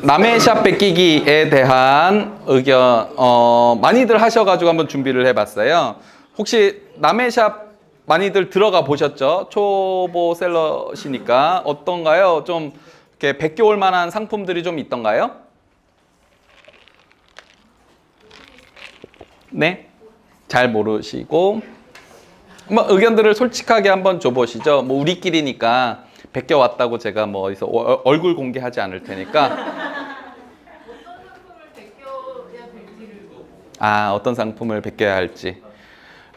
남의 샵 뺏기기에 대한 의견 많이들 하셔가지고 한번 준비를 해봤어요. 혹시 남의 샵 많이들 들어가 보셨죠? 초보 셀러시니까 어떤가요? 좀 이렇게 베껴올 만한 상품들이 좀 있던가요? 네? 잘 모르시고 뭐 의견들을 솔직하게 한번 줘보시죠. 뭐 우리끼리니까 베껴왔다고 제가 뭐 어디서 얼굴 공개하지 않을 테니까. 어떤 상품을 베껴야 할지.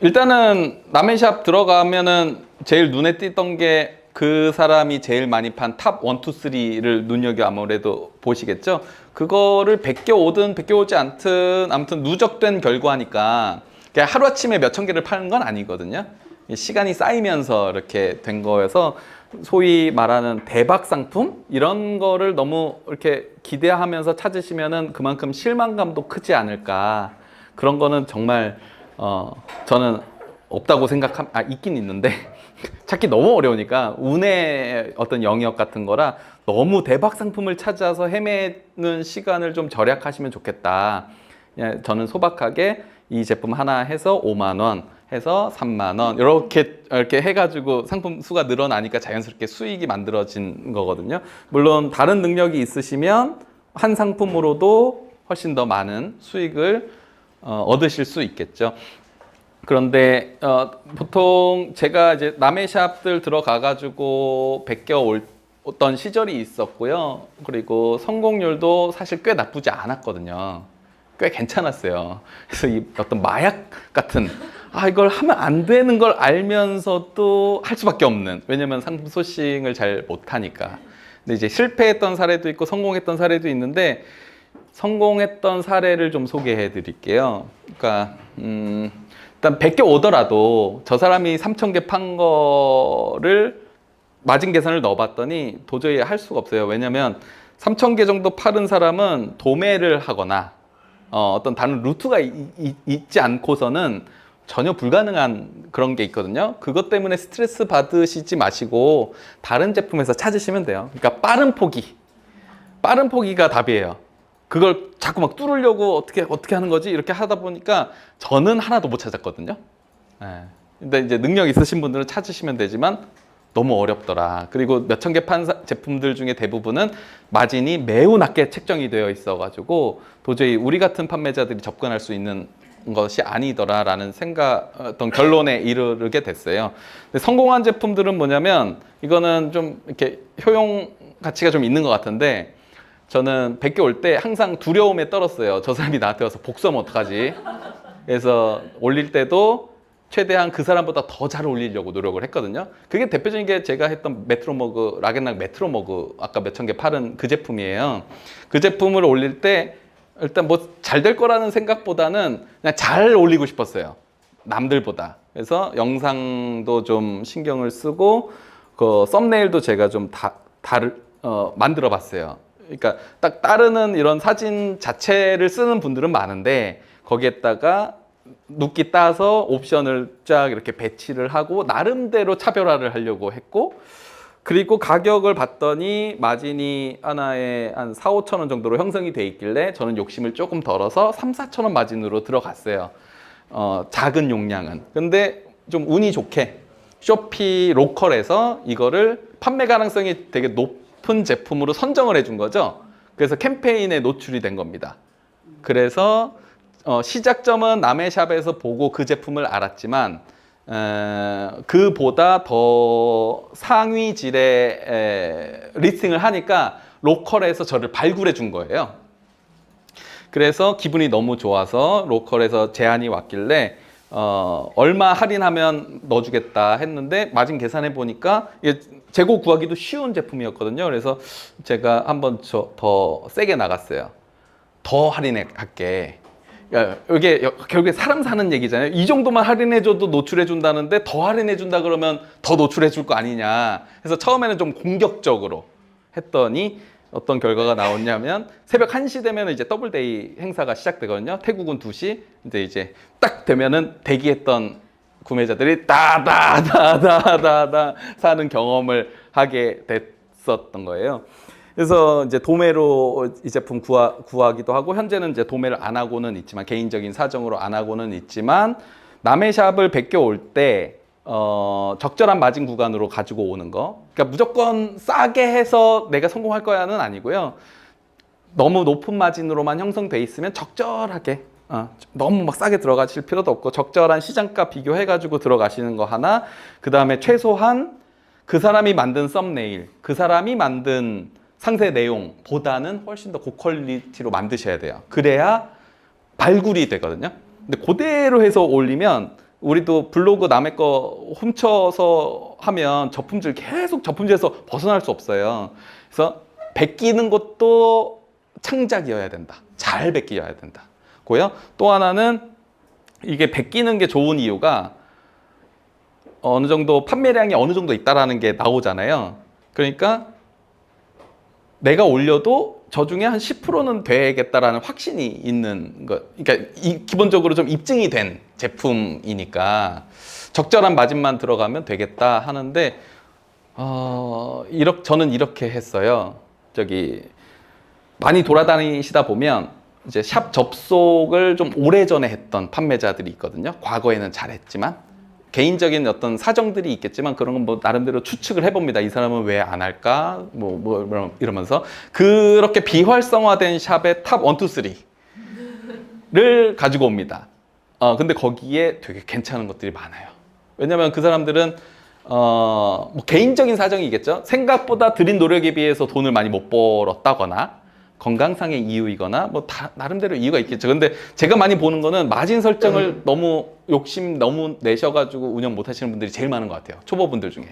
일단은 남의 샵 들어가면은 제일 눈에 띄던 게 그 사람이 제일 많이 판 탑 1, 2, 3를 눈여겨 아무래도 보시겠죠. 그거를 베껴오든 베껴오지 않든 아무튼 누적된 결과니까 그냥 하루아침에 몇천 개를 파는 건 아니거든요. 시간이 쌓이면서 이렇게 된 거여서 소위 말하는 대박 상품 이런 거를 너무 이렇게 기대하면서 찾으시면은 그만큼 실망감도 크지 않을까. 그런 거는 정말 저는 없다고 있긴 있는데 찾기 너무 어려우니까 운의 어떤 영역 같은 거라 너무 대박 상품을 찾아서 헤매는 시간을 좀 절약하시면 좋겠다. 저는 소박하게 이 제품 하나 해서 5만 원 해서 3만 원 이렇게 해가지고 상품 수가 늘어나니까 자연스럽게 수익이 만들어진 거거든요. 물론 다른 능력이 있으시면 한 상품으로도 훨씬 더 많은 수익을 얻으실 수 있겠죠. 그런데 보통 제가 이제 남의 샵들 들어가가지고 베껴 올던 시절이 있었고요. 그리고 성공률도 사실 꽤 나쁘지 않았거든요. 꽤 괜찮았어요. 그래서 이 어떤 마약 같은 이걸 하면 안 되는 걸 알면서도 할 수밖에 없는, 왜냐면 상품 소싱을 잘 못하니까. 근데 이제 실패했던 사례도 있고 성공했던 사례도 있는데 성공했던 사례를 좀 소개해 드릴게요. 그러니까 일단 100개 오더라도 저 사람이 3,000개 판 거를 마진 계산을 넣어봤더니 도저히 할 수가 없어요. 왜냐면 3,000개 정도 팔은 사람은 도매를 하거나 어떤 다른 루트가 있지 않고서는 전혀 불가능한 그런 게 있거든요. 그것 때문에 스트레스 받으시지 마시고 다른 제품에서 찾으시면 돼요. 그러니까 빠른 포기가 답이에요. 그걸 자꾸 막 뚫으려고 어떻게 하는 거지? 이렇게 하다 보니까 저는 하나도 못 찾았거든요. 근데 이제 능력 있으신 분들은 찾으시면 되지만 너무 어렵더라. 그리고 몇천 개 판 제품들 중에 대부분은 마진이 매우 낮게 책정이 되어 있어가지고 도저히 우리 같은 판매자들이 접근할 수 있는 것이 아니더라라는 어떤 결론에 이르게 됐어요. 근데 성공한 제품들은 뭐냐면 이거는 좀 이렇게 효용 가치가 좀 있는 것 같은데 저는 100개 올 때 항상 두려움에 떨었어요. 저 사람이 나한테 와서 복수하면 어떡하지? 그래서 올릴 때도 최대한 그 사람보다 더 잘 올리려고 노력을 했거든요. 그게 대표적인 게 제가 했던 라겐락 메트로머그 아까 몇천 개 팔은 그 제품이에요. 그 제품을 올릴 때 일단 뭐 잘 될 거라는 생각보다는 그냥 잘 올리고 싶었어요. 남들보다. 그래서 영상도 좀 신경을 쓰고 그 썸네일도 제가 좀 만들어 봤어요. 그러니까 딱 따르는 이런 사진 자체를 쓰는 분들은 많은데 거기에다가 눕기 따서 옵션을 쫙 이렇게 배치를 하고 나름대로 차별화를 하려고 했고, 그리고 가격을 봤더니 마진이 하나에 한 4, 5천 원 정도로 형성이 돼 있길래 저는 욕심을 조금 덜어서 3, 4천 원 마진으로 들어갔어요. 작은 용량은. 근데 좀 운이 좋게 쇼피 로컬에서 이거를 판매 가능성이 되게 높은 제품으로 선정을 해준 거죠. 그래서 캠페인에 노출이 된 겁니다. 그래서 시작점은 남의 샵에서 보고 그 제품을 알았지만 그보다 더 상위 질의 리스팅을 하니까 로컬에서 저를 발굴해 준 거예요. 그래서 기분이 너무 좋아서 로컬에서 제안이 왔길래 얼마 할인하면 넣어주겠다 했는데 마진 계산해 보니까 재고 구하기도 쉬운 제품이었거든요. 그래서 제가 한번 더 세게 나갔어요. 더 할인해 갈게. 이게 결국에 사람 사는 얘기잖아요. 이 정도만 할인해줘도 노출해준다는데 더 할인해준다 그러면 더 노출해줄 거 아니냐. 그래서 처음에는 좀 공격적으로 했더니 어떤 결과가 나왔냐면 새벽 1시 되면 이제 더블데이 행사가 시작되거든요. 태국은 2시. 이제 딱 되면은 대기했던 구매자들이 따다다다다다 사는 경험을 하게 됐었던 거예요. 그래서 이제 도매로 이 제품 구하기도 하고, 현재는 이제 도매를 안 하고는 있지만, 개인적인 사정으로 안 하고는 있지만, 남의 샵을 베껴 올 때 적절한 마진 구간으로 가지고 오는 거. 그러니까 무조건 싸게 해서 내가 성공할 거야는 아니고요. 너무 높은 마진으로만 형성돼 있으면 적절하게, 너무 막 싸게 들어가실 필요도 없고 적절한 시장가 비교해가지고 들어가시는 거 하나. 그 다음에 최소한 그 사람이 만든 썸네일, 그 사람이 만든 상세 내용보다는 훨씬 더 고퀄리티로 만드셔야 돼요. 그래야 발굴이 되거든요. 근데 그대로 해서 올리면, 우리도 블로그 남의 거 훔쳐서 하면 계속 저품질에서 벗어날 수 없어요. 그래서 베끼는 것도 창작이어야 된다. 잘 베끼어야 된다. 고요. 또 하나는 이게 베끼는 게 좋은 이유가 어느 정도 판매량이 어느 정도 있다라는 게 나오잖아요. 그러니까 내가 올려도 저 중에 한 10%는 되겠다라는 확신이 있는 것. 그러니까 기본적으로 좀 입증이 된 제품이니까 적절한 마진만 들어가면 되겠다 하는데, 저는 이렇게 했어요. 많이 돌아다니시다 보면 이제 샵 접속을 좀 오래전에 했던 판매자들이 있거든요. 과거에는 잘했지만 개인적인 어떤 사정들이 있겠지만 그런 건 뭐 나름대로 추측을 해봅니다. 이 사람은 왜 안 할까? 이러면서 그렇게 비활성화된 샵의 탑 1, 2, 3를 가지고 옵니다. 근데 거기에 되게 괜찮은 것들이 많아요. 왜냐면 그 사람들은 뭐 개인적인 사정이겠죠. 생각보다 들인 노력에 비해서 돈을 많이 못 벌었다거나 건강상의 이유이거나 뭐 다 나름대로 이유가 있겠죠. 근데 제가 많이 보는 거는 마진 설정을 욕심 너무 내셔가지고 운영 못 하시는 분들이 제일 많은 것 같아요. 초보분들 중에.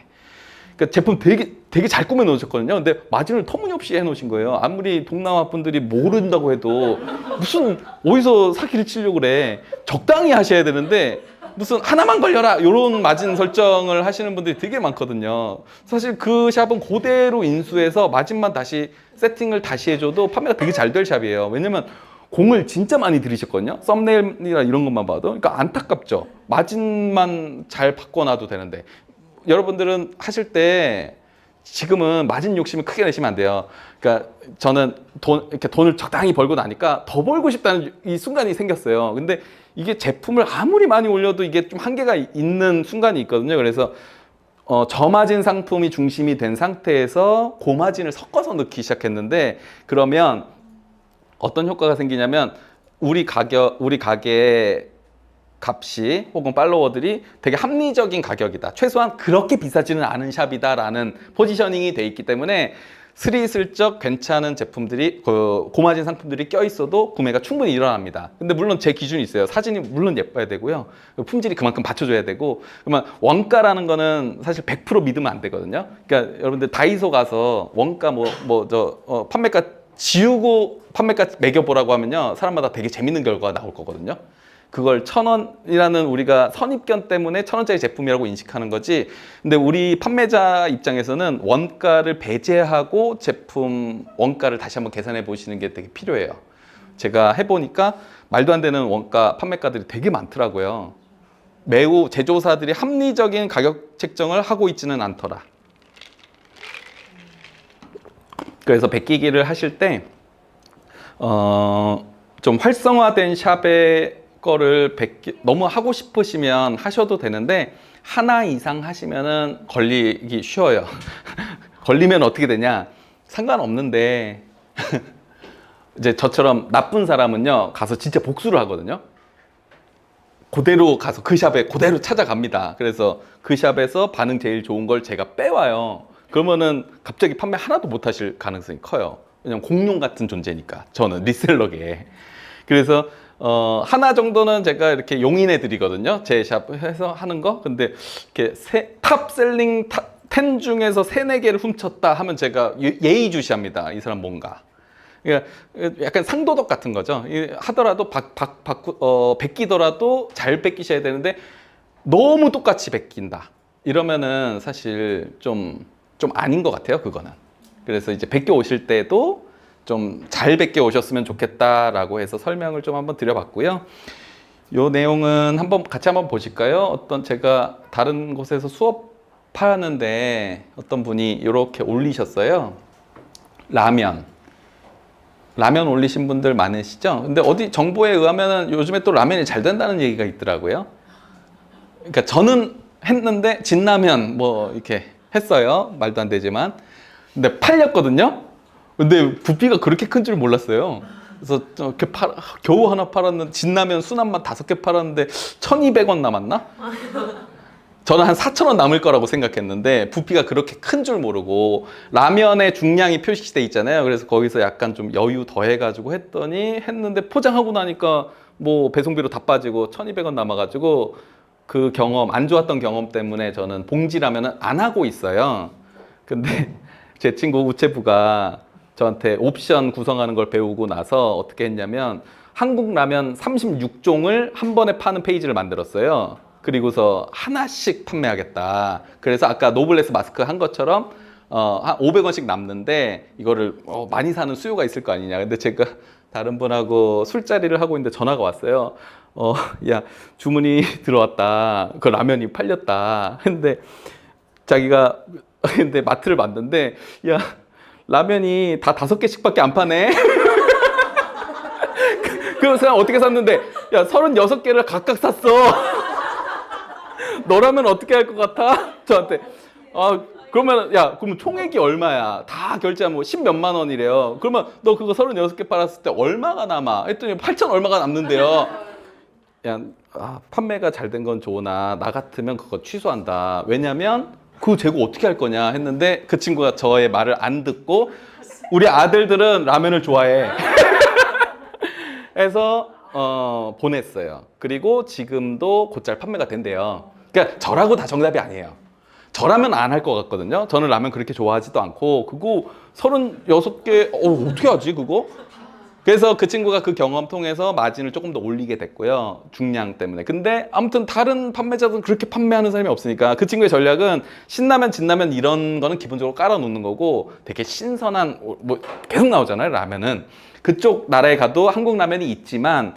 그러니까 제품 되게 잘 꾸며 놓으셨거든요. 근데 마진을 터무니없이 해 놓으신 거예요. 아무리 동남아 분들이 모른다고 해도 무슨 어디서 사기를 치려고 그래. 적당히 하셔야 되는데 무슨 하나만 걸려라 이런 마진 설정을 하시는 분들이 되게 많거든요. 사실 그 샵은 그대로 인수해서 마진만 다시 세팅을 다시 해줘도 판매가 되게 잘 될 샵이에요. 왜냐면 공을 진짜 많이 들이셨거든요. 썸네일이나 이런 것만 봐도. 그러니까 안타깝죠. 마진만 잘 바꿔놔도 되는데. 여러분들은 하실 때 지금은 마진 욕심을 크게 내시면 안 돼요. 그러니까 저는 이렇게 돈을 적당히 벌고 나니까 더 벌고 싶다는 이 순간이 생겼어요. 근데 이게 제품을 아무리 많이 올려도 이게 좀 한계가 있는 순간이 있거든요. 그래서 저마진 상품이 중심이 된 상태에서 고마진을 섞어서 넣기 시작했는데, 그러면 어떤 효과가 생기냐면 우리 가게의 값이 혹은 팔로워들이 되게 합리적인 가격이다. 최소한 그렇게 비싸지는 않은 샵이다라는 포지셔닝이 돼 있기 때문에 스리슬쩍 괜찮은 제품들이 고마진 상품들이 껴있어도 구매가 충분히 일어납니다. 근데 물론 제 기준이 있어요. 사진이 물론 예뻐야 되고요. 품질이 그만큼 받쳐줘야 되고. 그러면 원가라는 거는 사실 100% 믿으면 안 되거든요. 그러니까 여러분들 다이소 가서 원가 판매가 지우고 판매가 매겨보라고 하면요, 사람마다 되게 재밌는 결과가 나올 거거든요. 그걸 1,000원이라는 우리가 선입견 때문에 1,000원짜리 제품이라고 인식하는 거지. 근데 우리 판매자 입장에서는 원가를 배제하고 제품 원가를 다시 한번 계산해 보시는 게 되게 필요해요. 제가 해보니까 말도 안 되는 원가 판매가들이 되게 많더라고요. 매우 제조사들이 합리적인 가격 책정을 하고 있지는 않더라. 그래서 베끼기를 하실 때 좀 활성화된 샵의 거를 너무 하고 싶으시면 하셔도 되는데, 하나 이상 하시면은 걸리기 쉬워요. 걸리면 어떻게 되냐? 상관없는데 이제 저처럼 나쁜 사람은요, 가서 진짜 복수를 하거든요. 그대로 가서 그 샵에 그대로 찾아갑니다. 그래서 그 샵에서 반응 제일 좋은 걸 제가 빼와요. 그러면은 갑자기 판매 하나도 못 하실 가능성이 커요. 왜냐면 공룡 같은 존재니까, 저는 리셀러계. 그래서 하나 정도는 제가 이렇게 용인해 드리거든요. 제 샵에서 하는 거. 근데 이렇게 탑셀링 10 중에서 3, 4개를 훔쳤다 하면 제가 예의주시합니다. 이 사람 뭔가. 그러니까 약간 상도덕 같은 거죠. 하더라도 베끼더라도 잘 베끼셔야 되는데 너무 똑같이 베낀다. 이러면은 사실 좀 아닌 것 같아요, 그거는. 그래서 이제 베껴 오실 때도 좀 잘 베껴 오셨으면 좋겠다라고 해서 설명을 좀 한번 드려봤고요. 요 내용은 같이 한번 보실까요? 제가 다른 곳에서 수업하는데 어떤 분이 이렇게 올리셨어요. 라면 올리신 분들 많으시죠? 근데 어디 정보에 의하면은 요즘에 또 라면이 잘 된다는 얘기가 있더라고요. 그러니까 저는 했는데 진라면 뭐 이렇게 했어요. 말도 안 되지만. 근데 팔렸거든요. 근데 부피가 그렇게 큰 줄 몰랐어요. 그래서 이렇게 겨우 하나 팔았는데 진라면 순한맛 5개 팔았는데 1,200원 남았나? 저는 한 4,000원 남을 거라고 생각했는데 부피가 그렇게 큰 줄 모르고 라면의 중량이 표시돼 있잖아요. 그래서 거기서 약간 좀 여유 더해가지고 했는데 포장하고 나니까 뭐 배송비로 다 빠지고 1,200원 남아가지고 그 경험, 안 좋았던 경험 때문에 저는 봉지 라면은 안 하고 있어요. 근데 제 친구 우체부가 저한테 옵션 구성하는 걸 배우고 나서 어떻게 했냐면 한국 라면 36종을 한 번에 파는 페이지를 만들었어요. 그리고서 하나씩 판매하겠다. 그래서 아까 노블레스 마스크 한 것처럼 한 500원씩 남는데 이거를 많이 사는 수요가 있을 거 아니냐. 근데 제가 다른 분하고 술자리를 하고 있는데 전화가 왔어요. 야, 주문이 들어왔다. 그 라면이 팔렸다. 근데 자기가 근데 마트를 봤는데 야, 라면이 다 5개씩밖에 안 파네. 그래서 어떻게 샀는데 야, 36개를 각각 샀어. 너라면 어떻게 할 것 같아? 저한테. 그러면 야, 그러면 총액이 얼마야? 다 결제하면 10몇만 원이래요. 그러면 너 그거 36개 팔았을 때 얼마가 남아? 했더니 8천 얼마가 남는데요. 야, 판매가 잘 된 건 좋으나 나 같으면 그거 취소한다. 왜냐면 그 재고 어떻게 할 거냐 했는데 그 친구가 저의 말을 안 듣고 우리 아들들은 라면을 좋아해. 해서 보냈어요. 그리고 지금도 곧잘 판매가 된대요. 그러니까 저라고 다 정답이 아니에요. 저라면 안 할 것 같거든요. 저는 라면 그렇게 좋아하지도 않고 그거 36개 어떻게 하지 그거? 그래서 그 친구가 그 경험 통해서 마진을 조금 더 올리게 됐고요. 중량 때문에. 근데 아무튼 다른 판매자들은 그렇게 판매하는 사람이 없으니까 그 친구의 전략은 신라면, 진라면 이런 거는 기본적으로 깔아 놓는 거고 되게 신선한 뭐 계속 나오잖아요. 라면은. 그쪽 나라에 가도 한국 라면이 있지만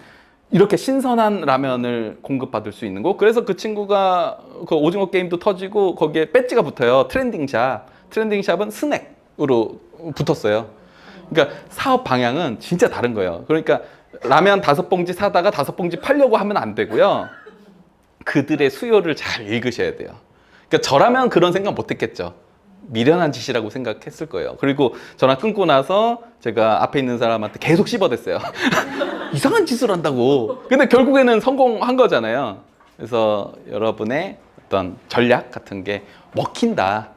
이렇게 신선한 라면을 공급받을 수 있는 거. 그래서 그 친구가 그 오징어 게임도 터지고 거기에 배지가 붙어요. 트렌딩샵. 트렌딩샵은 스낵으로 붙었어요. 그러니까 사업 방향은 진짜 다른 거예요. 그러니까 라면 5봉지 사다가 5봉지 팔려고 하면 안 되고요. 그들의 수요를 잘 읽으셔야 돼요. 그러니까 저라면 그런 생각 못 했겠죠. 미련한 짓이라고 생각했을 거예요. 그리고 전화 끊고 나서 제가 앞에 있는 사람한테 계속 씹어댔어요. 이상한 짓을 한다고. 근데 결국에는 성공한 거잖아요. 그래서 여러분의 어떤 전략 같은 게 먹힌다.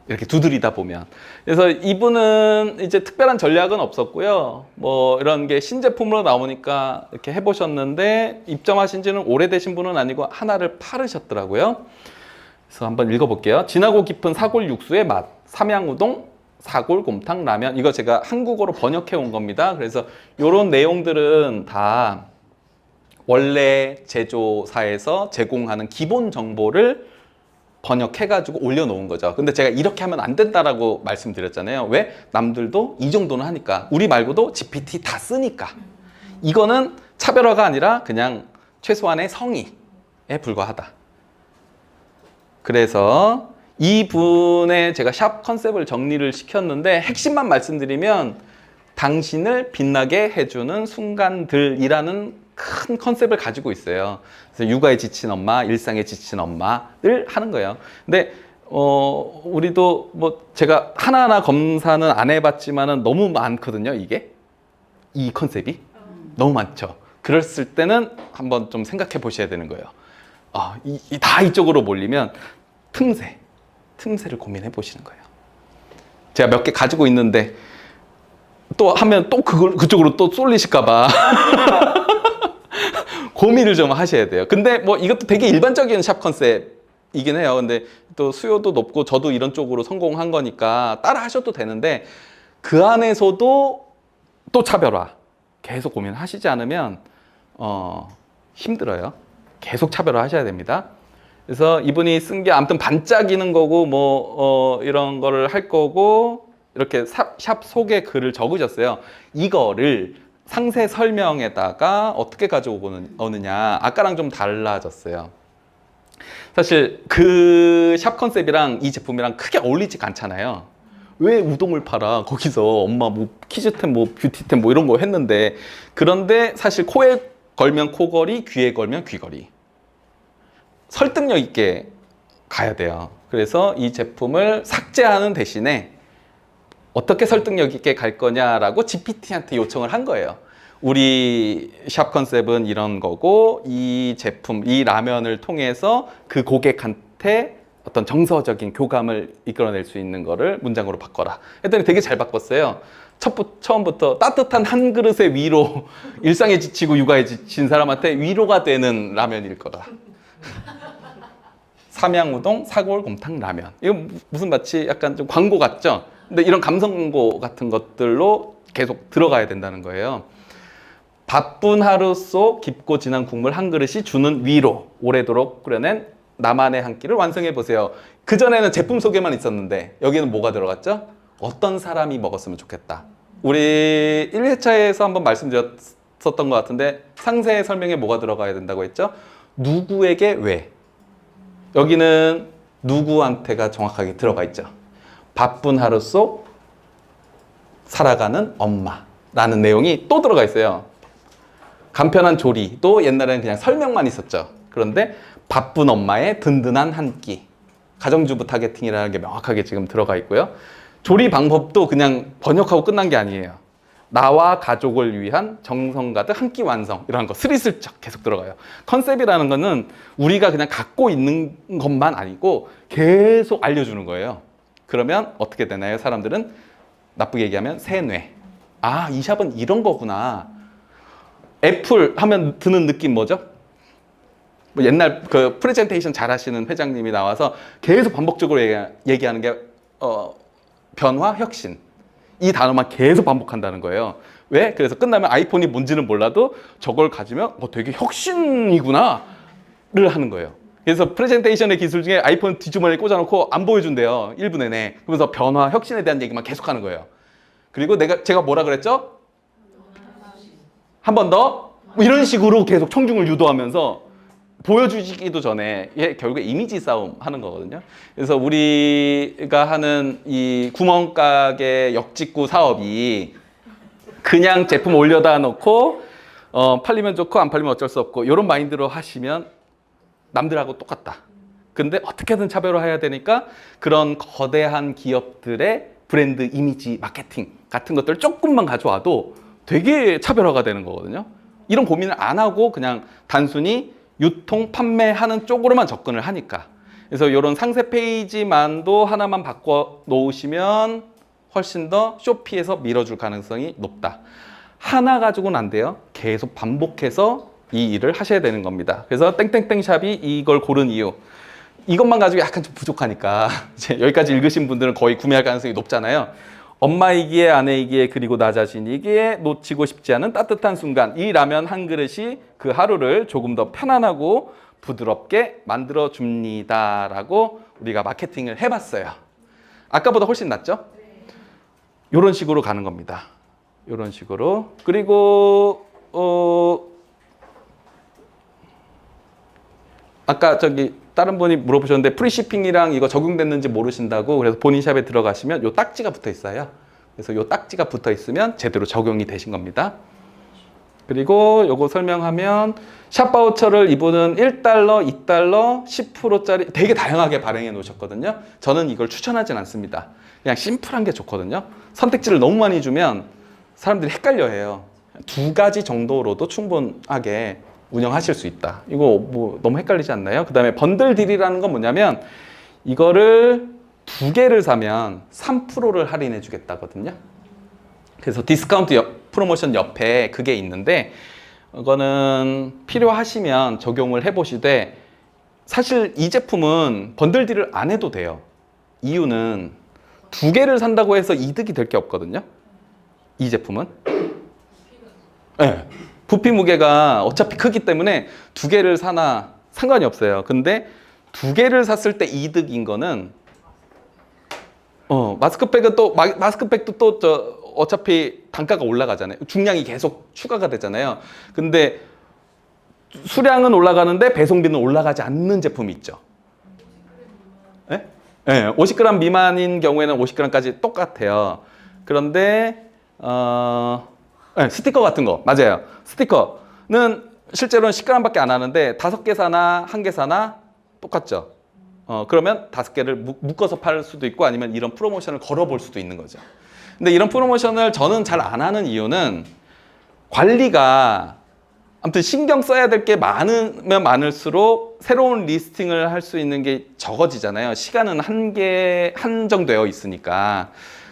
이렇게 두드리다 보면. 그래서 이분은 이제 특별한 전략은 없었고요. 뭐 이런 게 신제품으로 나오니까 이렇게 해보셨는데 입점하신 지는 오래되신 분은 아니고 하나를 팔으셨더라고요. 그래서 한번 읽어볼게요. 진하고 깊은 사골 육수의 맛, 삼양우동, 사골곰탕 라면. 이거 제가 한국어로 번역해 온 겁니다. 그래서 이런 내용들은 다 원래 제조사에서 제공하는 기본 정보를 번역해가지고 올려놓은 거죠. 근데 제가 이렇게 하면 안 된다라고 말씀드렸잖아요. 왜? 남들도 이 정도는 하니까. 우리 말고도 GPT 다 쓰니까. 이거는 차별화가 아니라 그냥 최소한의 성의에 불과하다. 그래서 이분의 제가 샵 컨셉을 정리를 시켰는데 핵심만 말씀드리면 당신을 빛나게 해주는 순간들이라는 큰 컨셉을 가지고 있어요. 그래서 육아에 지친 엄마, 일상에 지친 엄마를 하는 거예요. 근데 우리도 뭐 제가 하나하나 검사는 안 해봤지만은 너무 많거든요. 이게 이 컨셉이 너무 많죠. 그랬을 때는 한번 좀 생각해 보셔야 되는 거예요. 다 이쪽으로 몰리면 틈새를 고민해 보시는 거예요. 제가 몇 개 가지고 있는데 또 하면 또 그쪽으로 또 쏠리실까봐 고민을 좀 하셔야 돼요. 근데 뭐 이것도 되게 일반적인 샵 컨셉이긴 해요. 근데 또 수요도 높고 저도 이런 쪽으로 성공한 거니까 따라 하셔도 되는데 그 안에서도 또 차별화 계속 고민하시지 않으면 힘들어요. 계속 차별화 하셔야 됩니다. 그래서 이분이 쓴 게 아무튼 반짝이는 거고 뭐 이런 거를 할 거고 이렇게 샵 속에 글을 적으셨어요. 이거를 상세 설명에다가 어떻게 가져오느냐 아까랑 좀 달라졌어요. 사실 그 샵 컨셉이랑 이 제품이랑 크게 어울리지 않잖아요. 왜 우동을 팔아? 거기서 엄마 뭐 키즈템 뭐 뷰티템 뭐 이런 거 했는데. 그런데 사실 코에 걸면 코걸이, 귀에 걸면 귀걸이. 설득력 있게 가야 돼요. 그래서 이 제품을 삭제하는 대신에 어떻게 설득력 있게 갈 거냐라고 GPT한테 요청을 한 거예요. 우리 샵 컨셉은 이런 거고 이 제품, 이 라면을 통해서 그 고객한테 어떤 정서적인 교감을 이끌어낼 수 있는 거를 문장으로 바꿔라. 했더니 되게 잘 바꿨어요. 처음부터 따뜻한 한 그릇의 위로, 일상에 지치고 육아에 지친 사람한테 위로가 되는 라면일 거다. 삼양우동, 사골곰탕 라면. 이거 무슨 마치 약간 좀 광고 같죠? 근데 이런 감성 광고 같은 것들로 계속 들어가야 된다는 거예요. 바쁜 하루 속 깊고 진한 국물 한 그릇이 주는 위로. 오래도록 끓여낸 나만의 한 끼를 완성해 보세요. 그전에는 제품 소개만 있었는데 여기는 뭐가 들어갔죠? 어떤 사람이 먹었으면 좋겠다. 우리 1회차에서 한번 말씀드렸었던 것 같은데 상세 설명에 뭐가 들어가야 된다고 했죠? 누구에게 왜? 여기는 누구한테가 정확하게 들어가 있죠. 바쁜 하루 속 살아가는 엄마라는 내용이 또 들어가 있어요. 간편한 조리도 옛날에는 그냥 설명만 있었죠. 그런데 바쁜 엄마의 든든한 한 끼. 가정주부 타겟팅이라는 게 명확하게 지금 들어가 있고요. 조리 방법도 그냥 번역하고 끝난 게 아니에요. 나와 가족을 위한 정성 가득 한 끼 완성. 이런 거 스리슬쩍 계속 들어가요. 컨셉이라는 거는 우리가 그냥 갖고 있는 것만 아니고 계속 알려주는 거예요. 그러면 어떻게 되나요? 사람들은 나쁘게 얘기하면 세뇌. 아, 이 샵은 이런 거구나. 애플 하면 드는 느낌 뭐죠? 뭐 옛날 그 프레젠테이션 잘 하시는 회장님이 나와서 계속 반복적으로 얘기하는 게 변화, 혁신. 이 단어만 계속 반복한다는 거예요. 왜? 그래서 끝나면 아이폰이 뭔지는 몰라도 저걸 가지면 되게 혁신이구나 를 하는 거예요. 그래서 프레젠테이션의 기술 중에 아이폰 뒷주머니에 꽂아놓고 안 보여준대요. 1분 내내. 그러면서 변화, 혁신에 대한 얘기만 계속 하는 거예요. 그리고 제가 뭐라 그랬죠? 한 번 더? 뭐 이런 식으로 계속 청중을 유도하면서 보여주기도 전에 결국에 이미지 싸움 하는 거거든요. 그래서 우리가 하는 이 구멍가게 역직구 사업이 그냥 제품 올려다 놓고 팔리면 좋고 안 팔리면 어쩔 수 없고 이런 마인드로 하시면 남들하고 똑같다. 근데 어떻게든 차별화해야 되니까 그런 거대한 기업들의 브랜드 이미지 마케팅 같은 것들을 조금만 가져와도 되게 차별화가 되는 거거든요. 이런 고민을 안 하고 그냥 단순히 유통, 판매하는 쪽으로만 접근을 하니까. 그래서 이런 상세 페이지만도 하나만 바꿔 놓으시면 훨씬 더 쇼피에서 밀어줄 가능성이 높다. 하나 가지고는 안 돼요. 계속 반복해서 이 일을 하셔야 되는 겁니다. 그래서 땡땡땡 샵이 이걸 고른 이유. 이것만 가지고 약간 좀 부족하니까 이제 여기까지 읽으신 분들은 거의 구매할 가능성이 높잖아요. 엄마이기에 아내이기에 그리고 나 자신이기에 놓치고 싶지 않은 따뜻한 순간. 이 라면 한 그릇이 그 하루를 조금 더 편안하고 부드럽게 만들어 줍니다라고 우리가 마케팅을 해봤어요. 아까보다 훨씬 낫죠? 이런 식으로 가는 겁니다. 이런 식으로. 그리고 아까 다른 분이 물어보셨는데 프리시핑이랑 이거 적용됐는지 모르신다고. 그래서 본인 샵에 들어가시면 요 딱지가 붙어 있어요. 그래서 요 딱지가 붙어 있으면 제대로 적용이 되신 겁니다. 그리고 요거 설명하면 샵 바우처를 이분은 1달러, 2달러, 10%짜리 되게 다양하게 발행해 놓으셨거든요. 저는 이걸 추천하진 않습니다. 그냥 심플한 게 좋거든요. 선택지를 너무 많이 주면 사람들이 헷갈려해요. 2가지 정도로도 충분하게 운영하실 수 있다. 이거 뭐 너무 헷갈리지 않나요? 그 다음에 번들 딜이라는 건 뭐냐면 이거를 2개를 사면 3%를 할인해 주겠다거든요. 그래서 디스카운트 프로모션 옆에 그게 있는데 이거는 필요하시면 적용을 해보시되 사실 이 제품은 번들 딜을 안 해도 돼요. 이유는 2개를 산다고 해서 이득이 될 게 없거든요. 이 제품은. 네. 부피 무게가 어차피 크기 때문에 2개를 사나 상관이 없어요. 근데 2개를 샀을 때 이득인 거는 마스크백은 또 마스크백도 또 어차피 단가가 올라가잖아요. 중량이 계속 추가가 되잖아요. 근데 수량은 올라가는데 배송비는 올라가지 않는 제품이 있죠. 네? 네, 50g 미만인 경우에는 50g까지 똑같아요. 그런데 네, 스티커 같은 거 맞아요. 스티커는 실제로는 10g밖에 안 하는데 5개 사나 1개 사나 똑같죠. 그러면 5개를 묶어서 팔 수도 있고 아니면 이런 프로모션을 걸어볼 수도 있는 거죠. 근데 이런 프로모션을 저는 잘 안 하는 이유는 관리가 아무튼 신경 써야 될 게 많으면 많을수록 새로운 리스팅을 할 수 있는 게 적어지잖아요. 시간은 한정되어 있으니까.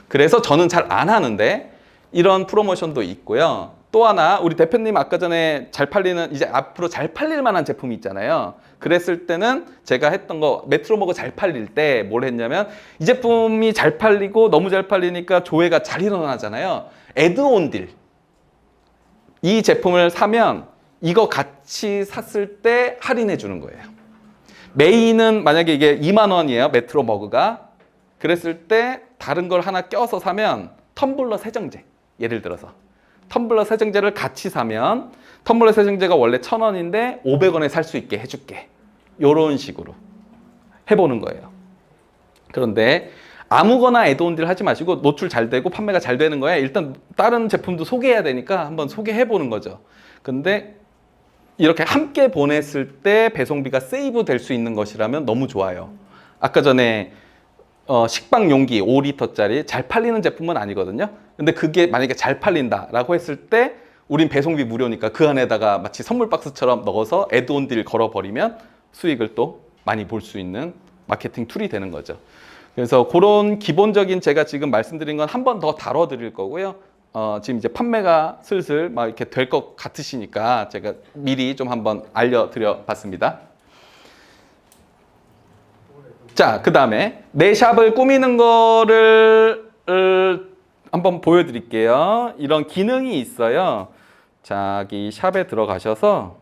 그래서 저는 잘 안 하는데 이런 프로모션도 있고요. 또 하나 우리 대표님 아까 전에 잘 팔리는 이제 앞으로 잘 팔릴 만한 제품이 있잖아요. 그랬을 때는 제가 했던 거 메트로머그 잘 팔릴 때 뭘 했냐면 이 제품이 잘 팔리고 너무 잘 팔리니까 조회가 잘 일어나잖아요. 애드온 딜. 이 제품을 사면 이거 같이 샀을 때 할인해 주는 거예요. 메인은 만약에 이게 2만 원이에요. 메트로머그가. 그랬을 때 다른 걸 하나 껴서 사면 텀블러 세정제. 예를 들어서 텀블러 세정제를 같이 사면 텀블러 세정제가 원래 1,000원인데 500원에 살 수 있게 해줄게. 이런 식으로 해보는 거예요. 그런데 아무거나 애드온딜 하지 마시고 노출 잘 되고 판매가 잘 되는 거야. 일단 다른 제품도 소개해야 되니까 한번 소개해보는 거죠. 근데 이렇게 함께 보냈을 때 배송비가 세이브 될 수 있는 것이라면 너무 좋아요. 아까 전에 식빵 용기 5리터짜리 잘 팔리는 제품은 아니거든요. 근데 그게 만약에 잘 팔린다라고 했을 때 우린 배송비 무료니까 그 안에다가 마치 선물 박스처럼 넣어서 애드온 딜 걸어버리면 수익을 또 많이 볼 수 있는 마케팅 툴이 되는 거죠. 그래서 그런 기본적인 제가 지금 말씀드린 건 한 번 더 다뤄드릴 거고요. 지금 이제 판매가 슬슬 막 이렇게 될 것 같으시니까 제가 미리 좀 한번 알려드려 봤습니다. 자, 그 다음에 내 샵을 꾸미는 거를 한번 보여드릴게요. 이런 기능이 있어요. 자기 샵에 들어가셔서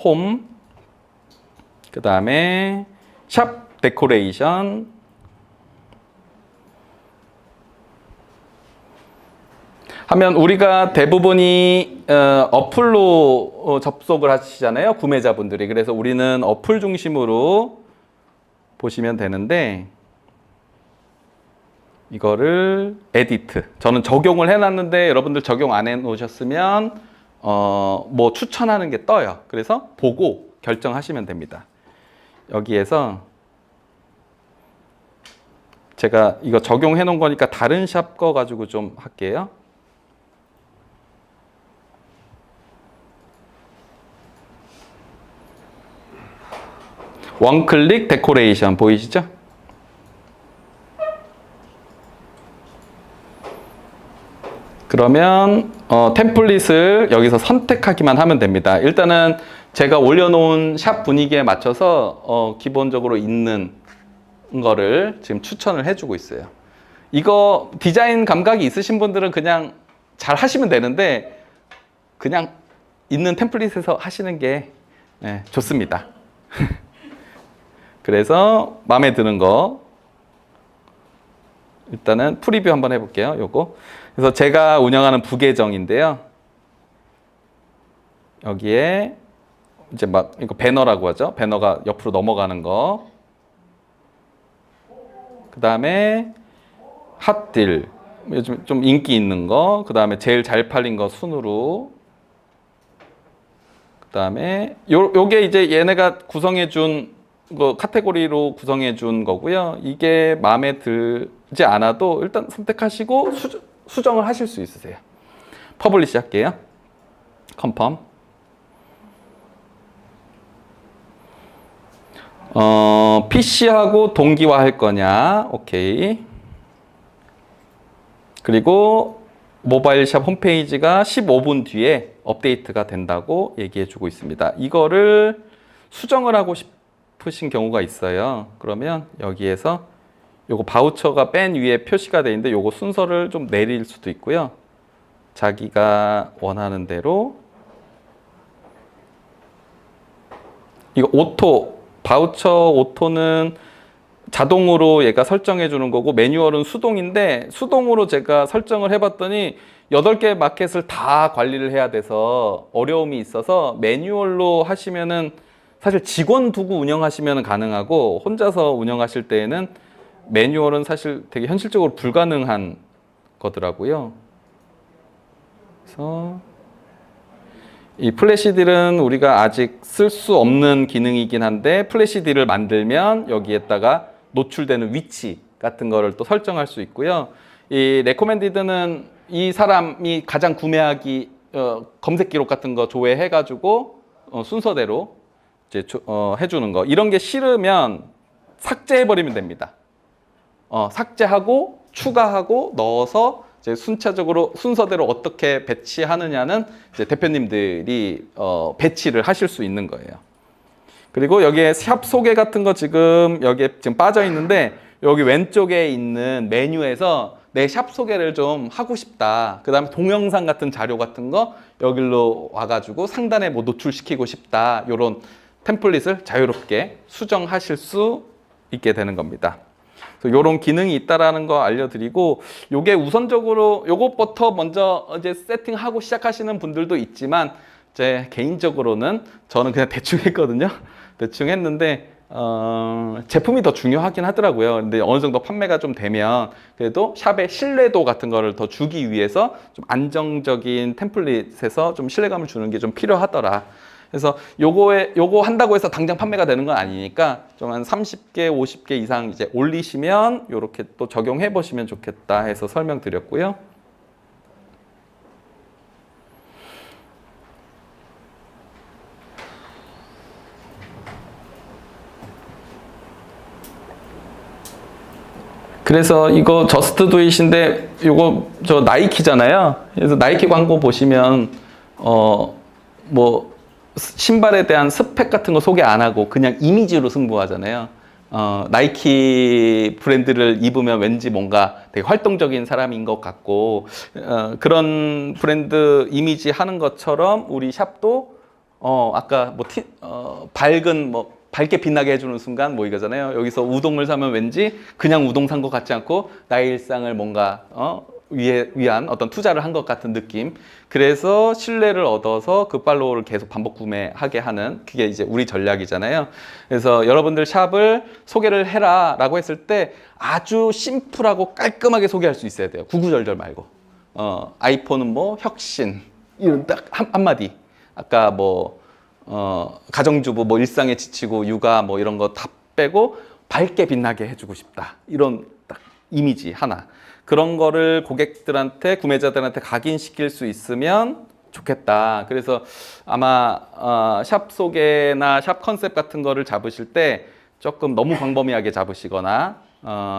홈, 그 다음에 샵 데코레이션, 하면 우리가 대부분이 어플로 접속을 하시잖아요. 구매자분들이. 그래서 우리는 어플 중심으로 보시면 되는데 이거를 에디트. 저는 적용을 해놨는데 여러분들 적용 안 해놓으셨으면 뭐 추천하는 게 떠요. 그래서 보고 결정하시면 됩니다. 여기에서 제가 이거 적용해 놓은 거니까 다른 샵 거 가지고 좀 할게요. 원클릭 데코레이션 보이시죠? 그러면 템플릿을 여기서 선택하기만 하면 됩니다. 일단은 제가 올려놓은 샵 분위기에 맞춰서 기본적으로 있는 거를 지금 추천을 해주고 있어요. 이거 디자인 감각이 있으신 분들은 그냥 잘 하시면 되는데 그냥 있는 템플릿에서 하시는 게 좋습니다. 그래서 마음에 드는 거 일단은 프리뷰 한번 해볼게요. 요거. 그래서 제가 운영하는 부계정인데요. 여기에 이제 막 이거 배너라고 하죠. 배너가 옆으로 넘어가는 거. 그 다음에 핫딜, 요즘 좀 인기 있는 거. 그 다음에 제일 잘 팔린 거 순으로. 그 다음에 요게 이제 얘네가 구성해준 그 카테고리로 구성해 준 거고요. 이게 마음에 들지 않아도 일단 선택하시고 수정을 하실 수 있으세요. 퍼블리시 할게요. 컨펌. PC하고 동기화 할 거냐? 오케이. 그리고 모바일 샵 홈페이지가 15분 뒤에 업데이트가 된다고 얘기해 주고 있습니다. 이거를 수정을 하고 싶으신 경우가 있어요. 그러면 여기에서 요거 바우처가 맨 위에 표시가 되어 있는데 요거 순서를 좀 내릴 수도 있고요. 자기가 원하는 대로 이거 오토, 바우처 오토는 자동으로 얘가 설정해 주는 거고 매뉴얼은 수동인데 수동으로 제가 설정을 해봤더니 8개 마켓을 다 관리를 해야 돼서 어려움이 있어서 매뉴얼로 하시면은 사실 직원 두고 운영하시면 가능하고 혼자서 운영하실 때에는 매뉴얼은 사실 되게 현실적으로 불가능한 거더라고요. 그래서 이 플래시딜은 우리가 아직 쓸 수 없는 기능이긴 한데 플래시딜을 만들면 여기에다가 노출되는 위치 같은 거를 또 설정할 수 있고요. 이 레코멘디드는 이 사람이 가장 구매하기 검색 기록 같은 거 조회해가지고 순서대로 이제 해주는 거. 이런 게 싫으면 삭제해버리면 됩니다. 삭제하고 추가하고 넣어서 이제 순서대로 어떻게 배치하느냐는 이제 대표님들이 배치를 하실 수 있는 거예요. 그리고 여기에 샵 소개 같은 거 여기에 지금 빠져 있는데 여기 왼쪽에 있는 메뉴에서 내 샵 소개를 좀 하고 싶다. 그 다음에 동영상 같은 자료 같은 거 여기로 와가지고 상단에 뭐 노출시키고 싶다. 이런 템플릿을 자유롭게 수정하실 수 있게 되는 겁니다. 이런 기능이 있다라는 거 알려드리고, 요게 우선적으로 요것부터 먼저 이제 세팅하고 시작하시는 분들도 있지만, 제 개인적으로는 저는 그냥 대충 했거든요. 대충 했는데 제품이 더 중요하긴 하더라고요. 근데 어느 정도 판매가 좀 되면 그래도 샵의 신뢰도 같은 거를 더 주기 위해서 좀 안정적인 템플릿에서 좀 신뢰감을 주는 게 좀 필요하더라. 그래서 요거 한다고 해서 당장 판매가 되는 건 아니니까 좀 한 30개, 50개 이상 이제 올리시면 요렇게 또 적용해 보시면 좋겠다 해서 설명드렸고요. 그래서 이거 저스트 두잇인데 요거 저 나이키잖아요. 그래서 나이키 광고 보시면 뭐 신발에 대한 스펙 같은 거 소개 안 하고 그냥 이미지로 승부하잖아요. 나이키 브랜드를 입으면 왠지 뭔가 되게 활동적인 사람인 것 같고 그런 브랜드 이미지 하는 것처럼 우리 샵도 아까 뭐 밝은 뭐 밝게 빛나게 해주는 순간 뭐 이거잖아요. 여기서 우동을 사면 왠지 그냥 우동 산 것 같지 않고 나의 일상을 뭔가 위한 어떤 투자를 한 것 같은 느낌. 그래서 신뢰를 얻어서 그 팔로워를 계속 반복 구매하게 하는 그게 이제 우리 전략이잖아요. 그래서 여러분들 샵을 소개를 해라 라고 했을 때 아주 심플하고 깔끔하게 소개할 수 있어야 돼요. 구구절절 말고. 아이폰은 뭐 혁신 이런 딱 한마디. 아까 뭐 가정주부 뭐 일상에 지치고 육아 뭐 이런 거 다 빼고 밝게 빛나게 해주고 싶다. 이런 딱 이미지 하나. 그런 거를 고객들한테, 구매자들한테 각인시킬 수 있으면 좋겠다. 그래서 아마 샵 소개나 샵 컨셉 같은 거를 잡으실 때 조금 너무 광범위하게 잡으시거나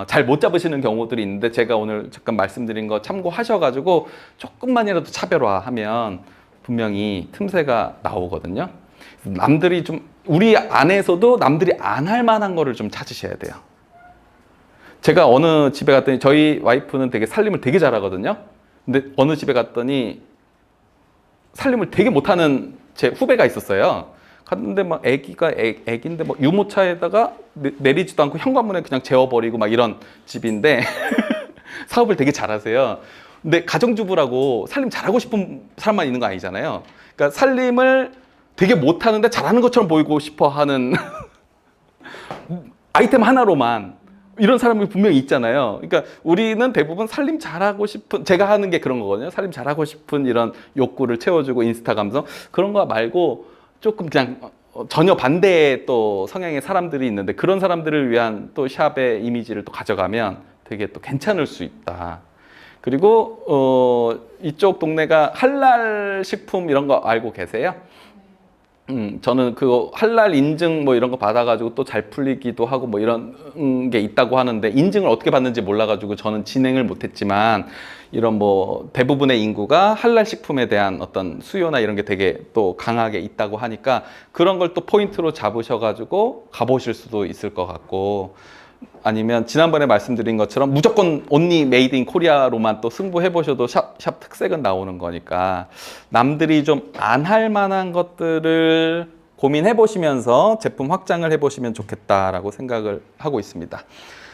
잘 못 잡으시는 경우들이 있는데 제가 오늘 잠깐 말씀드린 거 참고하셔가지고 조금만이라도 차별화하면 분명히 틈새가 나오거든요. 남들이 좀 우리 안에서도 남들이 안 할 만한 거를 좀 찾으셔야 돼요. 제가 어느 집에 갔더니 저희 와이프는 되게 살림을 되게 잘하거든요. 근데 어느 집에 갔더니 살림을 되게 못하는 제 후배가 있었어요. 갔는데 막 애기인데 뭐 유모차에다가 내리지도 않고 현관문에 그냥 재워버리고 막 이런 집인데 사업을 되게 잘하세요. 근데 가정주부라고 살림 잘하고 싶은 사람만 있는 거 아니잖아요. 그러니까 살림을 되게 못하는데 잘하는 것처럼 보이고 싶어 하는 아이템 하나로만 이런 사람이 분명히 있잖아요. 그러니까 우리는 대부분 살림 잘하고 싶은, 제가 하는 게 그런 거거든요. 살림 잘하고 싶은 이런 욕구를 채워주고 인스타 감성. 그런 거 말고 조금 그냥 전혀 반대의 또 성향의 사람들이 있는데 그런 사람들을 위한 또 샵의 이미지를 또 가져가면 되게 또 괜찮을 수 있다. 그리고 이쪽 동네가 할랄 식품 이런 거 알고 계세요? 저는 그 할랄 인증 뭐 이런 거 받아가지고 또 잘 풀리기도 하고 뭐 이런 게 있다고 하는데 인증을 어떻게 받는지 몰라가지고 저는 진행을 못했지만 이런 뭐 대부분의 인구가 할랄 식품에 대한 어떤 수요나 이런 게 되게 또 강하게 있다고 하니까 그런 걸 또 포인트로 잡으셔가지고 가보실 수도 있을 것 같고 아니면 지난번에 말씀드린 것처럼 무조건 온리 메이드 인 코리아로만 또 승부해 보셔도 샵 특색은 나오는 거니까 남들이 좀 안 할 만한 것들을 고민해 보시면서 제품 확장을 해 보시면 좋겠다라고 생각을 하고 있습니다.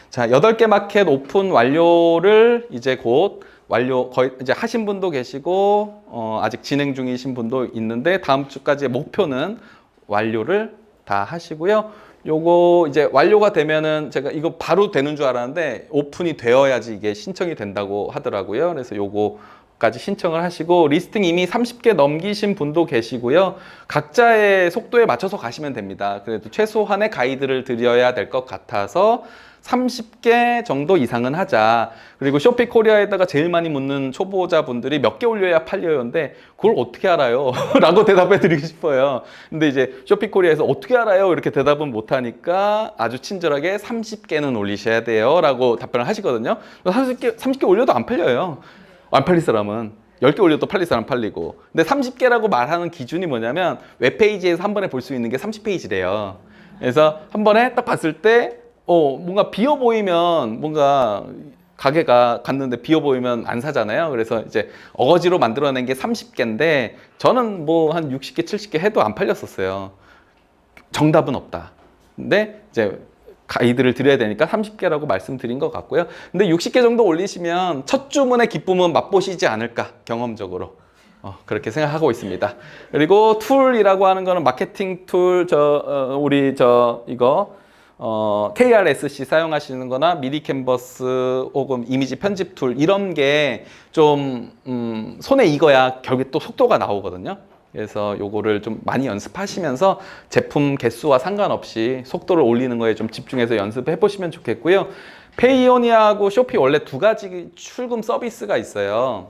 자, 8개 마켓 오픈 완료를 이제 곧 거의 이제 하신 분도 계시고 아직 진행 중이신 분도 있는데 다음 주까지의 목표는 완료를 다 하시고요. 요거 이제 완료가 되면은 제가 이거 바로 되는 줄 알았는데 오픈이 되어야지 이게 신청이 된다고 하더라고요. 그래서 요거까지 신청을 하시고 리스팅 이미 30개 넘기신 분도 계시고요. 각자의 속도에 맞춰서 가시면 됩니다. 그래도 최소한의 가이드를 드려야 될 것 같아서 30개 정도 이상은 하자. 그리고 쇼피 코리아에다가 제일 많이 묻는 초보자분들이 몇 개 올려야 팔려요인데 그걸 어떻게 알아요? 라고 대답해 드리고 싶어요. 근데 이제 쇼피 코리아에서 어떻게 알아요? 이렇게 대답은 못 하니까 아주 친절하게 30개는 올리셔야 돼요. 라고 답변을 하시거든요. 30개 올려도 안 팔려요. 안 팔릴 사람은. 10개 올려도 팔릴 사람 팔리고. 근데 30개라고 말하는 기준이 뭐냐면 웹페이지에서 한 번에 볼 수 있는 게 30페이지래요. 그래서 한 번에 딱 봤을 때 뭔가 비어 보이면 뭔가 가게가 갔는데 비어 보이면 안 사잖아요. 그래서 이제 어거지로 만들어낸 게 30개인데 저는 뭐 한 60개, 70개 해도 안 팔렸었어요. 정답은 없다. 근데 이제 가이드를 드려야 되니까 30개라고 말씀드린 것 같고요. 근데 60개 정도 올리시면 첫 주문의 기쁨은 맛보시지 않을까, 경험적으로. 그렇게 생각하고 있습니다. 그리고 툴이라고 하는 거는 마케팅 툴, 이거 KRSC 사용하시는 거나 미디 캔버스 혹은 이미지 편집 툴 이런 게 좀 손에 익어야 결국에 또 속도가 나오거든요. 그래서 요거를 좀 많이 연습하시면서 제품 개수와 상관없이 속도를 올리는 거에 좀 집중해서 연습해 보시면 좋겠고요. 페이오니아하고 쇼피 원래 두 가지 출금 서비스가 있어요.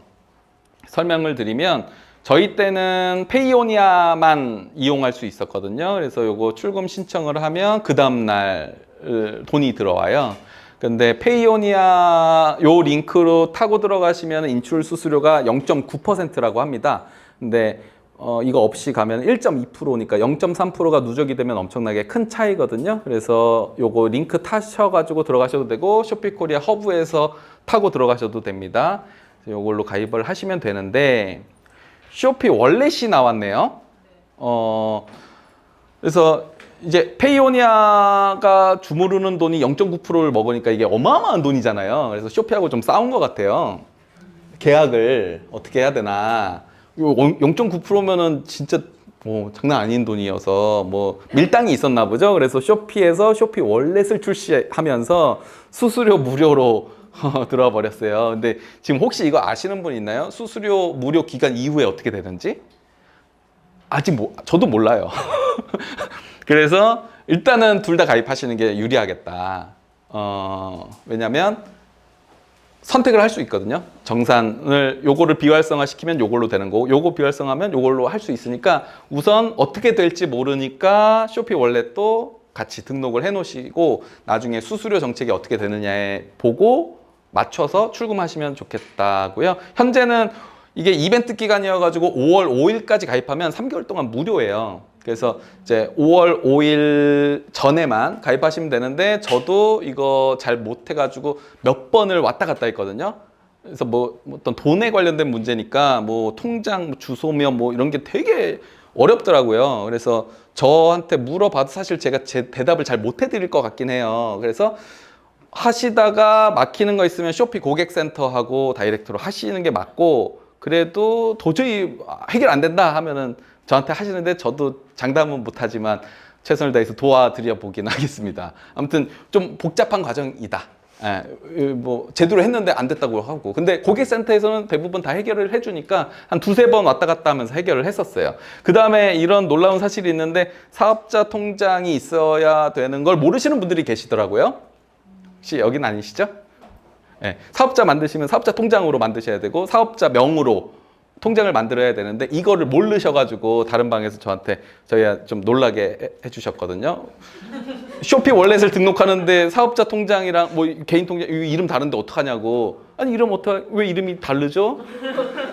설명을 드리면 저희 때는 페이오니아만 이용할 수 있었거든요. 그래서 요거 출금 신청을 하면 그 다음날 돈이 들어와요. 근데 페이오니아 요 링크로 타고 들어가시면 인출 수수료가 0.9%라고 합니다. 근데 이거 없이 가면 1.2%니까 0.3%가 누적이 되면 엄청나게 큰 차이거든요. 그래서 요거 링크 타셔가지고 들어가셔도 되고 쇼피코리아 허브에서 타고 들어가셔도 됩니다. 요걸로 가입을 하시면 되는데 쇼피 월렛이 나왔네요. 그래서 이제 페이오니아가 주무르는 돈이 0.9%를 먹으니까 이게 어마어마한 돈이잖아요. 그래서 쇼피하고 좀 싸운 것 같아요. 계약을 어떻게 해야 되나. 0.9%면은 진짜 장난 아닌 돈이어서 뭐 밀당이 있었나 보죠. 그래서 쇼피에서 쇼피 월렛을 출시하면서 수수료 무료로 들어와 버렸어요. 근데 지금 혹시 이거 아시는 분 있나요? 수수료 무료 기간 이후에 어떻게 되는지? 아직 저도 몰라요. 그래서 일단은 둘 다 가입하시는 게 유리하겠다. 왜냐면 선택을 할 수 있거든요. 정산을 요거를 비활성화 시키면 요걸로 되는 거고 요거 비활성화하면 요걸로 할 수 있으니까 우선 어떻게 될지 모르니까 쇼피 월렛도 같이 등록을 해 놓으시고 나중에 수수료 정책이 어떻게 되느냐에 보고 맞춰서 출금하시면 좋겠다고요. 현재는 이게 이벤트 기간이어가지고 5월 5일까지 가입하면 3개월 동안 무료예요. 그래서 이제 5월 5일 전에만 가입하시면 되는데 저도 이거 잘 못해가지고 몇 번을 왔다 갔다 했거든요. 그래서 뭐 어떤 돈에 관련된 문제니까 뭐 통장 주소며 뭐 이런 게 되게 어렵더라고요. 그래서 저한테 물어봐도 사실 제가 제 대답을 잘 못 해드릴 것 같긴 해요. 그래서 하시다가 막히는 거 있으면 쇼피 고객센터하고 다이렉트로 하시는 게 맞고 그래도 도저히 해결 안 된다 하면은 저한테 하시는데 저도 장담은 못하지만 최선을 다해서 도와드려 보긴 하겠습니다. 아무튼 좀 복잡한 과정이다. 뭐 제대로 했는데 안 됐다고 하고 근데 고객센터에서는 대부분 다 해결을 해주니까 한 두세 번 왔다 갔다 하면서 해결을 했었어요. 그 다음에 이런 놀라운 사실이 있는데 사업자 통장이 있어야 되는 걸 모르시는 분들이 계시더라고요. 혹시 여긴 아니시죠? 사업자 만드시면 사업자 통장으로 만드셔야 되고 사업자 명으로 통장을 만들어야 되는데 이거를 모르셔가지고 다른 방에서 저희가 좀 놀라게 해주셨거든요. 쇼피 월렛을 등록하는데 사업자 통장이랑 뭐 개인 통장 이름 다른데 어떡하냐고. 아니 이름 왜 이름이 다르죠?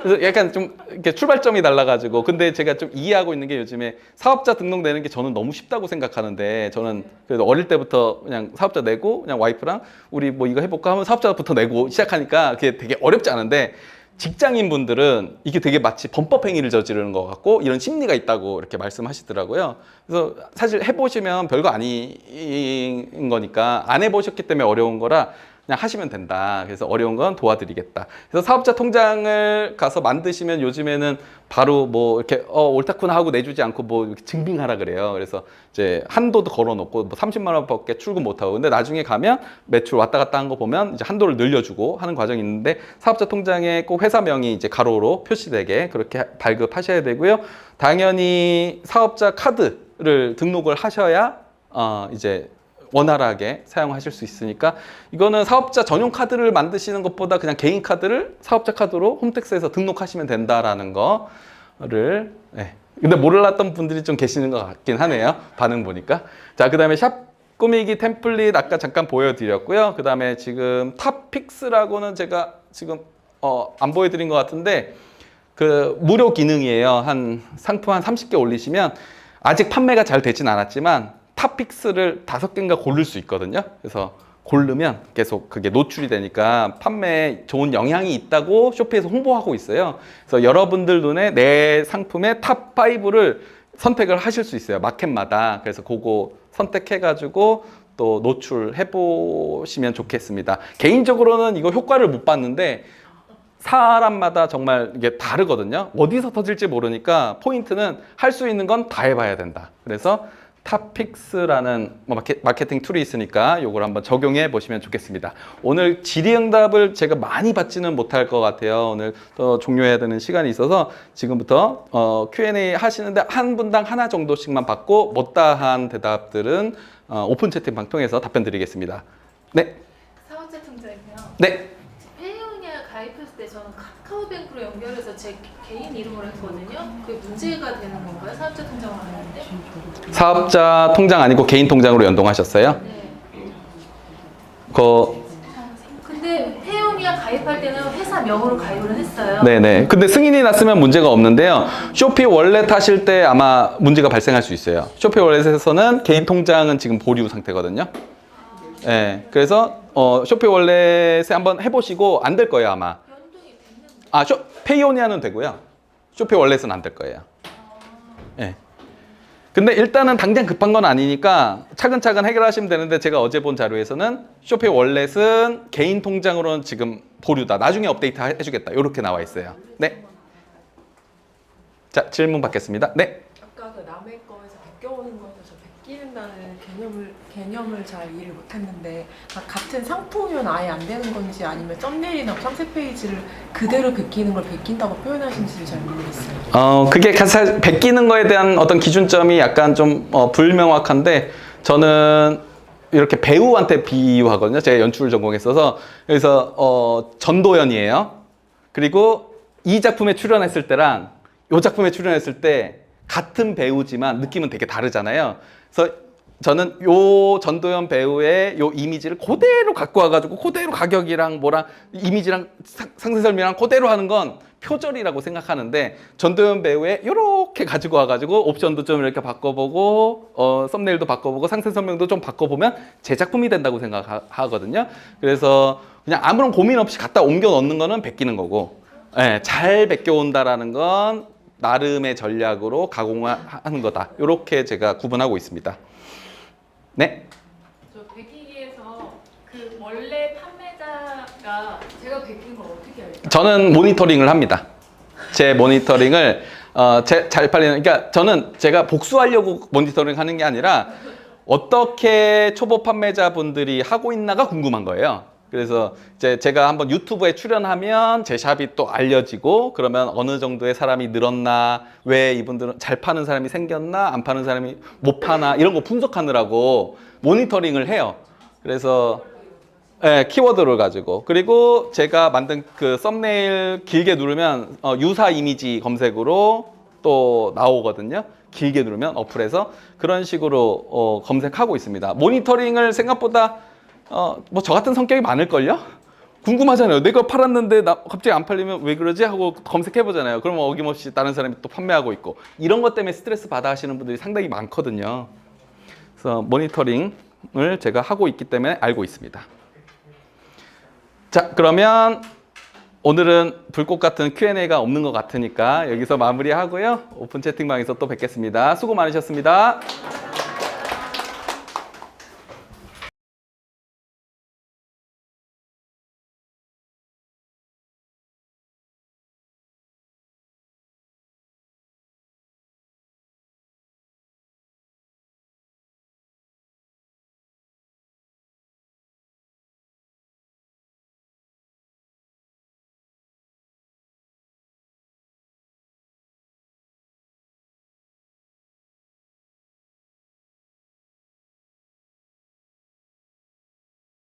그래서 약간 좀 이렇게 출발점이 달라가지고 근데 제가 좀 이해하고 있는 게 요즘에 사업자 등록내는 게 저는 너무 쉽다고 생각하는데 저는 그래도 어릴 때부터 그냥 사업자 내고 그냥 와이프랑 우리 뭐 이거 해볼까 하면 사업자부터 내고 시작하니까 그게 되게 어렵지 않은데 직장인 분들은 이게 되게 마치 범법 행위를 저지르는 것 같고 이런 심리가 있다고 이렇게 말씀하시더라고요. 그래서 사실 해보시면 별거 아닌 거니까 안 해보셨기 때문에 어려운 거라 그냥 하시면 된다. 그래서 어려운 건 도와드리겠다. 그래서 사업자 통장을 가서 만드시면 요즘에는 바로 뭐 이렇게 옳다구나 하고 내주지 않고 뭐 이렇게 증빙하라 그래요. 그래서 이제 한도도 걸어놓고 뭐 30만 원밖에 출금 못하고, 근데 나중에 가면 매출 왔다 갔다 한 거 보면 이제 한도를 늘려주고 하는 과정이 있는데, 사업자 통장에 꼭 회사명이 이제 가로로 표시되게 그렇게 발급하셔야 되고요. 당연히 사업자 카드를 등록을 하셔야 이제 원활하게 사용하실 수 있으니까, 이거는 사업자 전용 카드를 만드시는 것보다 그냥 개인 카드를 사업자 카드로 홈택스에서 등록하시면 된다라는 거를, 근데 몰랐던 분들이 좀 계시는 것 같긴 하네요. 반응 보니까. 자, 그 다음에 샵 꾸미기 템플릿 아까 잠깐 보여드렸고요. 그 다음에 지금 탑픽스라고는 제가 지금 안 보여드린 것 같은데, 그 무료 기능이에요. 한 상품 한 30개 올리시면, 아직 판매가 잘 되진 않았지만 탑픽스를 5개인가 고를 수 있거든요. 그래서 고르면 계속 그게 노출이 되니까 판매에 좋은 영향이 있다고 쇼피에서 홍보하고 있어요. 그래서 여러분들 눈에 내 상품의 탑5를 선택을 하실 수 있어요. 마켓마다. 그래서 그거 선택해가지고 또 노출해 보시면 좋겠습니다. 개인적으로는 이거 효과를 못 봤는데 사람마다 정말 이게 다르거든요. 어디서 터질지 모르니까 포인트는 할 수 있는 건 다 해봐야 된다. 그래서 탑픽스라는 마케팅 툴이 있으니까 이걸 한번 적용해 보시면 좋겠습니다. 오늘 질의응답을 제가 많이 받지는 못할 것 같아요. 오늘 또 종료해야 되는 시간이 있어서 지금부터 Q&A 하시는데 한 분당 하나 정도씩만 받고, 못다한 대답들은 오픈 채팅방 통해서 답변 드리겠습니다. 네. 사업자 통장이요. 네. 페이오니아 가입했을 때 저는 카카오뱅크로 연결해서 제 개인 이름으로 했거든요. 그게 문제가 되는 건가요? 사업자 통장으로 하는데? 사업자 통장 아니고 개인 통장으로 연동하셨어요? 네. 그 근데 페이오니아 가입할 때는 회사 명으로 가입을 했어요. 네네. 근데 승인이 났으면 문제가 없는데요. 쇼피 월렛 하실 때 아마 문제가 발생할 수 있어요. 쇼피 월렛에서는 개인 통장은 지금 보류 상태거든요. 네. 그래서 쇼피 월렛에 한번 해보시고 안 될 거예요 아마. 연동이 됐는데. 페이오니아는 되고요. 쇼피 월렛은 안 될 거예요. 네. 근데 일단은 당장 급한 건 아니니까 차근차근 해결하시면 되는데, 제가 어제 본 자료에서는 쇼피 월렛은 개인 통장으로는 지금 보류다. 나중에 업데이트 해주겠다. 이렇게 나와 있어요. 네. 자, 질문 받겠습니다. 네. 아까 그 남의 거에서 베껴오는 거에서 저 베끼는다는 개념을 잘 이해를 못했는데, 같은 상품이면 아예 안 되는 건지, 아니면 썸네일이나 상세 페이지를 그대로 베끼는 걸 베낀다고 표현하신지 잘 모르겠어요. 그게 사실 베끼는 거에 대한 어떤 기준점이 약간 좀 불명확한데, 저는 이렇게 배우한테 비유하거든요. 제가 연출을 전공했어서. 그래서 전도연이에요. 그리고 이 작품에 출연했을 때랑 이 작품에 출연했을 때 같은 배우지만 느낌은 되게 다르잖아요. 그래서 저는 요 전도연 배우의 요 이미지를 그대로 갖고 와가지고 그대로 가격이랑 뭐랑 이미지랑 상세 설명이랑 그대로 하는 건 표절이라고 생각하는데, 전도연 배우의 요렇게 가지고 와가지고 옵션도 좀 이렇게 바꿔보고 썸네일도 바꿔보고 상세 설명도 좀 바꿔보면 제 작품이 된다고 생각하거든요. 그래서 그냥 아무런 고민 없이 갖다 옮겨 넣는 거는 베끼는 거고, 잘 베껴 온다라는 건 나름의 전략으로 가공하는 거다. 이렇게 제가 구분하고 있습니다. 네. 저 베끼기에서 그 원래 판매자가 제가 베낀 걸 어떻게 알죠? 저는 모니터링을 합니다. 제 모니터링을 잘 팔리는, 그러니까 저는 제가 복수하려고 모니터링 하는 게 아니라 어떻게 초보 판매자분들이 하고 있나가 궁금한 거예요. 그래서 이제 제가 한번 유튜브에 출연하면 제 샵이 또 알려지고, 그러면 어느 정도의 사람이 늘었나, 왜 이분들은 잘 파는 사람이 생겼나, 안 파는 사람이 못 파나, 이런 거 분석하느라고 모니터링을 해요. 그래서 키워드를 가지고, 그리고 제가 만든 그 썸네일 길게 누르면 유사 이미지 검색으로 또 나오거든요. 길게 누르면 어플에서 그런 식으로 검색하고 있습니다. 모니터링을 생각보다 뭐 저 같은 성격이 많을걸요? 궁금하잖아요. 내가 팔았는데 갑자기 안 팔리면 왜 그러지? 하고 검색해보잖아요. 그러면 어김없이 다른 사람이 또 판매하고 있고, 이런 것 때문에 스트레스 받아 하시는 분들이 상당히 많거든요. 그래서 모니터링을 제가 하고 있기 때문에 알고 있습니다. 자, 그러면 오늘은 불꽃 같은 Q&A가 없는 것 같으니까 여기서 마무리하고요. 오픈 채팅방에서 또 뵙겠습니다. 수고 많으셨습니다.